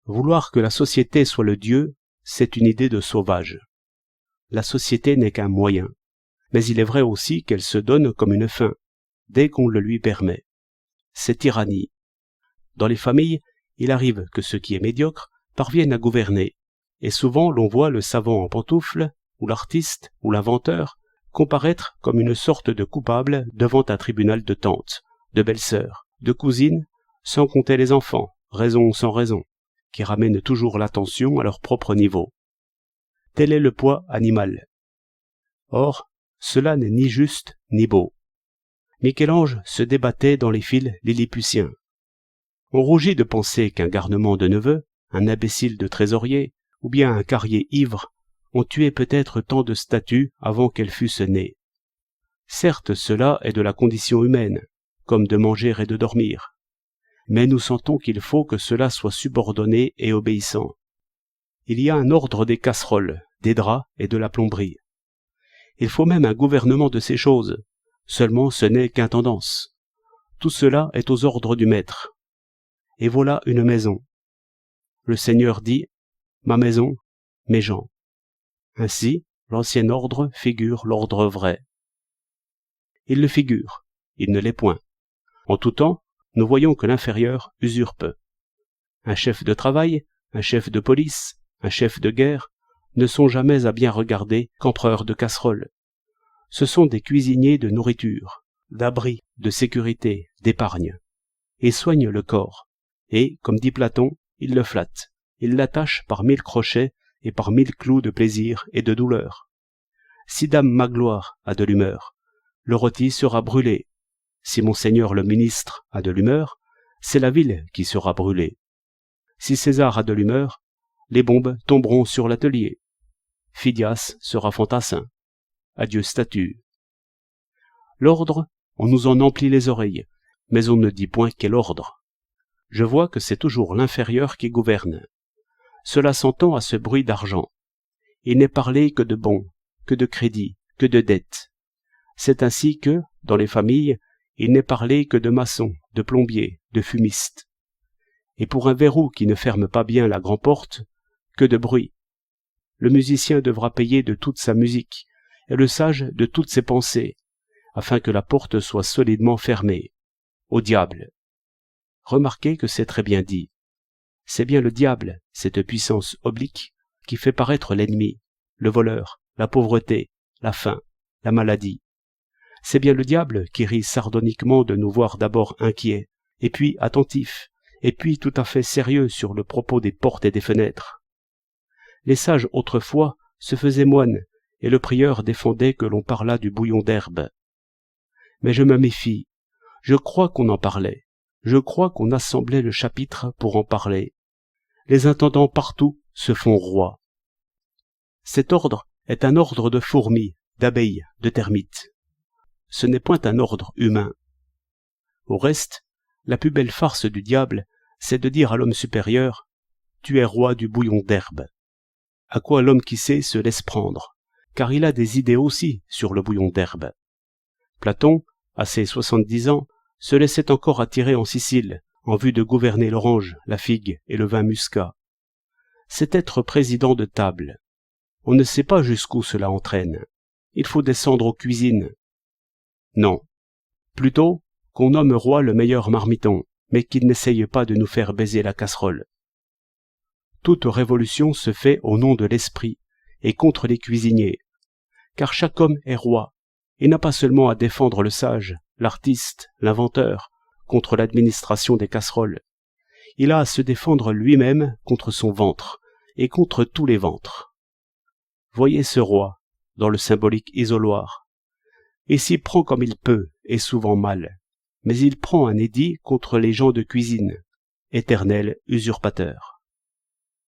Vouloir que la société soit le Dieu, c'est une idée de sauvage. La société n'est qu'un moyen, mais il est vrai aussi qu'elle se donne comme une fin, dès qu'on le lui permet. C'est tyrannie. Dans les familles, il arrive que ce qui est médiocre parvienne à gouverner, et souvent l'on voit le savant en pantoufles, ou l'artiste, ou l'inventeur, comparaître comme une sorte de coupable devant un tribunal de tantes, de belles-sœurs, de cousines, sans compter les enfants, raison ou sans raison, qui ramènent toujours l'attention à leur propre niveau. Tel est le poids animal. Or, cela n'est ni juste ni beau. Michel-Ange se débattait dans les fils lilliputiens. On rougit de penser qu'un garnement de neveu, un imbécile de trésorier, ou bien un carrier ivre, ont tué peut-être tant de statues avant qu'elles fussent nées. Certes, cela est de la condition humaine, comme de manger et de dormir. Mais nous sentons qu'il faut que cela soit subordonné et obéissant. Il y a un ordre des casseroles, des draps et de la plomberie. Il faut même un gouvernement de ces choses, seulement ce n'est qu'intendance. Tout cela est aux ordres du maître. Et voilà une maison. Le Seigneur dit « Ma maison, mes gens ». Ainsi, l'ancien ordre figure l'ordre vrai. Il le figure, il ne l'est point. En tout temps, nous voyons que l'inférieur usurpe. Un chef de travail, un chef de police, un chef de guerre ne sont jamais à bien regarder qu'empereurs de casseroles. Ce sont des cuisiniers de nourriture, d'abri, de sécurité, d'épargne. Ils soignent le corps, et, comme dit Platon, ils le flattent, ils l'attachent par 1000 crochets et par 1000 clous de plaisir et de douleur. Si Dame Magloire a de l'humeur, le rôti sera brûlé. Si Monseigneur le ministre a de l'humeur, c'est la ville qui sera brûlée. Si César a de l'humeur, les bombes tomberont sur l'atelier. Phidias sera fantassin. Adieu statue. L'ordre, on nous en emplit les oreilles, mais on ne dit point quel ordre. Je vois que c'est toujours l'inférieur qui gouverne. Cela s'entend à ce bruit d'argent. Il n'est parlé que de bons, que de crédits, que de dettes. C'est ainsi que, dans les familles, il n'est parlé que de maçons, de plombiers, de fumistes. Et pour un verrou qui ne ferme pas bien la grande porte, que de bruit. Le musicien devra payer de toute sa musique, et le sage de toutes ses pensées, afin que la porte soit solidement fermée. Au diable. Remarquez que c'est très bien dit. C'est bien le diable, cette puissance oblique, qui fait paraître l'ennemi, le voleur, la pauvreté, la faim, la maladie. C'est bien le diable qui rit sardoniquement de nous voir d'abord inquiets, et puis attentifs, et puis tout à fait sérieux sur le propos des portes et des fenêtres. Les sages autrefois se faisaient moines, et le prieur défendait que l'on parlât du bouillon d'herbe. Mais je me méfie, je crois qu'on en parlait, je crois qu'on assemblait le chapitre pour en parler. Les intendants partout se font rois. Cet ordre est un ordre de fourmis, d'abeilles, de termites. Ce n'est point un ordre humain. Au reste, la plus belle farce du diable, c'est de dire à l'homme supérieur « Tu es roi du bouillon d'herbe ». À quoi l'homme qui sait se laisse prendre, car il a des idées aussi sur le bouillon d'herbe. Platon, à ses 70 ans, se laissait encore attirer en Sicile, en vue de gouverner l'orange, la figue et le vin muscat. C'est être président de table. On ne sait pas jusqu'où cela entraîne. Il faut descendre aux cuisines. Non. Plutôt qu'on nomme roi le meilleur marmiton, mais qu'il n'essaye pas de nous faire baiser la casserole. Toute révolution se fait au nom de l'esprit et contre les cuisiniers, car chaque homme est roi, et n'a pas seulement à défendre le sage, l'artiste, l'inventeur, contre l'administration des casseroles. Il a à se défendre lui-même contre son ventre, et contre tous les ventres. Voyez ce roi, dans le symbolique isoloir. Il s'y prend comme il peut, et souvent mal, mais il prend un édit contre les gens de cuisine, éternel usurpateur.